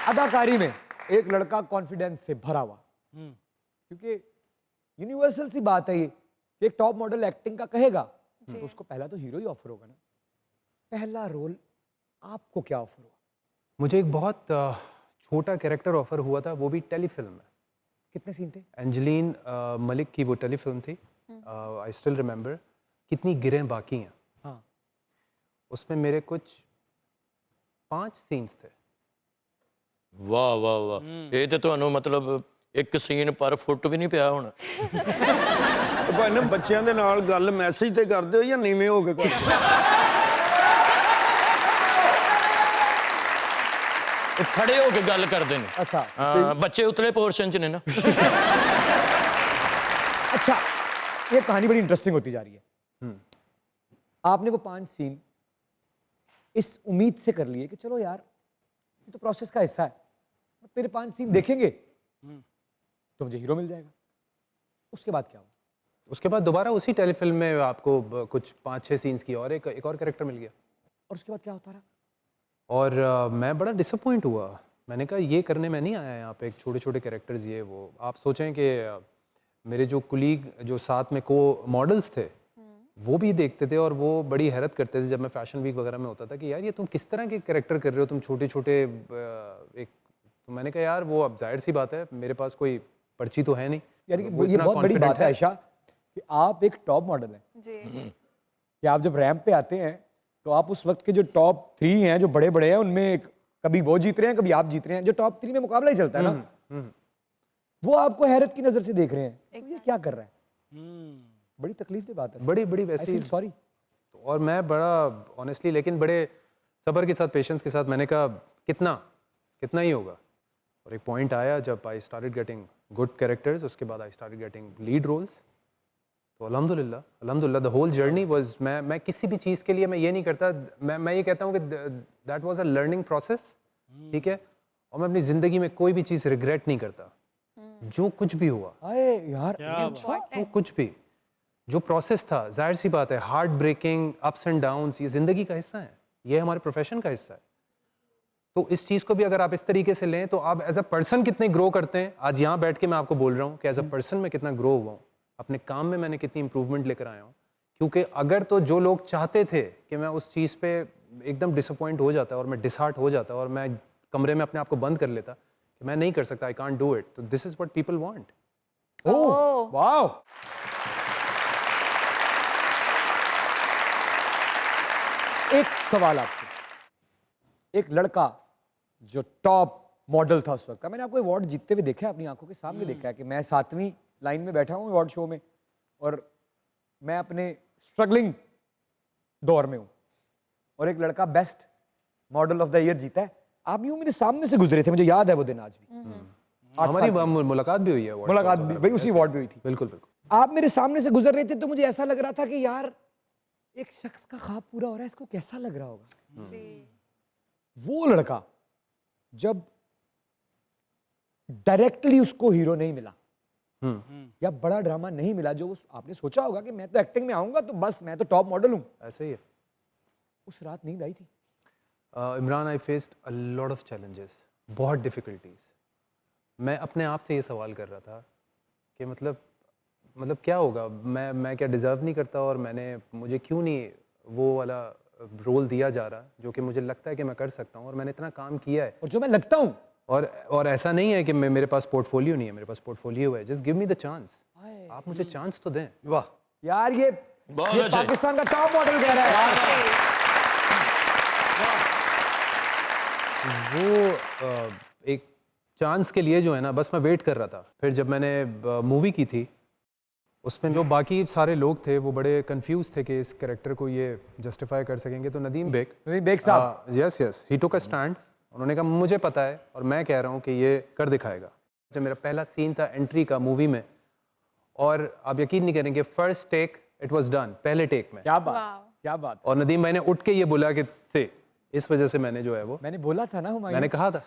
अदाकारी में एक लड़का कॉन्फिडेंस से भरा हुआ, क्योंकि यूनिवर्सल सी बात है ये कि एक टॉप मॉडल एक्टिंग का कहेगा तो उसको पहला तो हीरो ही ऑफर होगा ना। पहला रोल आपको क्या ऑफर हुआ? मुझे एक बहुत छोटा कैरेक्टर ऑफर हुआ था, वो भी टेलीफिल्म में। कितने सीन थे? एंजलीन मलिक की वो टेलीफिल्म थी, आई स्टिल रिमेंबर। कितनी गिरें बाकी हैं। हाँ, उसमें मेरे कुछ 5 सीन्स थे। वाह वाह वाह, ये तो ਤੁਹਾਨੂੰ ਮਤਲਬ ਇੱਕ ਸੀਨ ਪਰ ਫੁੱਟ ਵੀ ਨਹੀਂ ਪਿਆ ਹੁਣ। ਭਾਈ ਨਾ ਬੱਚਿਆਂ ਦੇ ਨਾਲ ਗੱਲ ਮੈਸੇਜ ਤੇ ਕਰਦੇ ਹੋ ਜਾਂ ਨੀਵੇਂ ਹੋ ਕੇ ਕਰਦੇ ਹੋ? ਉਹ ਖੜੇ ਹੋ ਕੇ ਗੱਲ ਕਰਦੇ ਨੇ। अच्छा ਹਾਂ, ਬੱਚੇ ਉਤਲੇ ਪੋਰਸ਼ਨ ਚ ਨੇ ਨਾ। अच्छा, ये कहानी बड़ी इंटरेस्टिंग होती जा रही है। आपने वो 5 सीन इस उम्मीद से कर लिए कि चलो यार ये तो प्रोसेस का हिस्सा है, मेरे 5 सीन देखेंगे तो मुझे हीरो मिल जाएगा। उसके बाद क्या हुआ? उसके बाद दोबारा उसी टेलीफिल्म में आपको कुछ 5-6 सीन्स की और एक और कैरेक्टर मिल गया। और उसके बाद क्या होता रहा? और मैं बड़ा डिसअपॉइंट हुआ। मैंने कहा ये करने में नहीं आया यहाँ पे, एक छोटे छोटे कैरेक्टर्स ये वो। आप सोचें कि मेरे जो कुलीग जो साथ में को मॉडल्स थे वो भी देखते थे और वो बड़ी हैरत करते थे जब मैं फैशन वीक वगैरह में होता था कि यार ये तुम किस तरह के कैरेक्टर कर रहे हो, तुम छोटे छोटे एक। तो मैंने कहा यार वो अब जाहिर सी बात है, मेरे पास कोई पर्ची तो है नहीं। यानी कि वो ये इतना बहुत बड़ी confident बात है आयशा कि आप एक टॉप मॉडल हैं जी। कि आप जब रैंप पे आते हैं तो आप उस वक्त के जो टॉप 3 हैं, जो बड़े बड़े हैं, उनमें कभी वो जीत रहे हैं, कभी आप जीत रहे हैं। जो टॉप 3 में मुकाबला ही चलता है ना, वो आपको हैरत की नजर से देख रहे हैं। तो ये क्या कर रहा है? बड़ी तकलीफ की बात है। बड़ी बड़ी आई वैसी। Feel sorry. और मैं बड़ा ऑनेस्टली लेकिन बड़े सब्र के साथ, पेशेंस के साथ मैंने कहा कितना ही होगा। और एक पॉइंट आया जब I started getting good characters, उसके बाद I started getting lead roles. तो अल्हम्दुलिल्लाह द होल जर्नी वाज, मैं किसी भी चीज़ के लिए मैं ये नहीं करता, मैं ये कहता हूँ कि that was a learning process, ठीक है। और मैं अपनी ज़िंदगी में कोई भी चीज़ रिग्रेट नहीं करता, जो कुछ भी हुआ। अरे यार, जो कुछ भी जो प्रोसेस था, जाहिर सी बात है heart breaking, ups and downs, ये ज़िंदगी का हिस्सा है, ये हमारे प्रोफेशन का हिस्सा है। तो इस चीज़ को भी अगर आप इस तरीके से लें तो आप एज अ पर्सन कितने ग्रो करते हैं। आज यहाँ बैठ के मैं आपको बोल रहा हूँ कि एज अ पर्सन मैं कितना ग्रो हुआ हूँ, अपने काम में मैंने कितनी इंप्रूवमेंट लेकर आया हूँ। क्योंकि अगर तो जो लोग चाहते थे कि मैं उस चीज़ पे एकदम डिसअपॉइंट हो जाता और मैं डिसहार्ट हो जाता और मैं कमरे में अपने आप को बंद कर लेता कि मैं नहीं कर सकता, आई कांट डू इट, तो this is what people want. Oh wow. एक सवाल आपसे, एक लड़का जो टॉप मॉडल था उस वक्त का, मैंने आपको अवार्ड जीतते हुए देखा है, अपनी आंखों के सामने देखा है कि मैं 7वीं लाइन में बैठा हूँ अवार्ड शो में और मैं अपने स्ट्रगलिंग दौर में हूँ और एक लड़का best model of the year जीता है। आप यूं मेरे सामने से गुजरे थे, मुझे याद है वो दिन आज भी। 8 हमारी साल की मुलाकात भी हुई है, मुलाकात भी वही उसी अवार्ड पे हुई थी। बिल्कुल बिल्कुल। आप मेरे सामने से गुजर रहे थे तो मुझे ऐसा लग रहा था कि यार एक शख्स का ख्वाब पूरा हो रहा है, इसको कैसा लग रहा होगा। वो लड़का जब डायरेक्टली उसको हीरो नहीं मिला या बड़ा ड्रामा नहीं मिला, जो आपने सोचा होगा कि मैं तो एक्टिंग में आऊंगा तो बस मैं तो टॉप मॉडल हूं, ऐसे ही है। उस रात नींद आई थी? Imran, I faced a lot of challenges, बहुत डिफ़िकल्टीज। मैं अपने आप से ये सवाल कर रहा था कि मतलब क्या होगा, मैं क्या डिज़र्व नहीं करता और मुझे क्यों नहीं वो वाला रोल दिया जा रहा जो कि मुझे लगता है कि मैं कर सकता हूँ और मैंने इतना काम किया है और जो मैं लगता हूँ। और ऐसा नहीं है कि मेरे पास पोर्टफोलियो नहीं है, मेरे पास पोर्टफोलियो है। Just give me the chance, आप मुझे चांस तो दें। वाह यार ये पाकिस्तान का टॉप मॉडल कह रहा है। वो एक चांस के लिए जो है ना, बस मैं वेट कर रहा था। फिर जब मैंने मूवी की थी, उसमें जो बाकी सारे लोग थे वो बड़े कंफ्यूज थे कि इस कैरेक्टर को ये जस्टिफाई कर सकेंगे। तो नदीम बेग साहब, yes he took a stand. उन्होंने कहा मुझे पता है और मैं कह रहा हूँ कि ये कर दिखाएगा। जब मेरा पहला सीन था एंट्री का मूवी में, और आप यकीन नहीं करेंगे, first take it was done, पहले टेक में। क्या बात, क्या बात। और नदीम भाई ने उठ के ये बोला कि से इस वजह से मैंने जो है वो मैंने बोला था ना, मैंने कहा था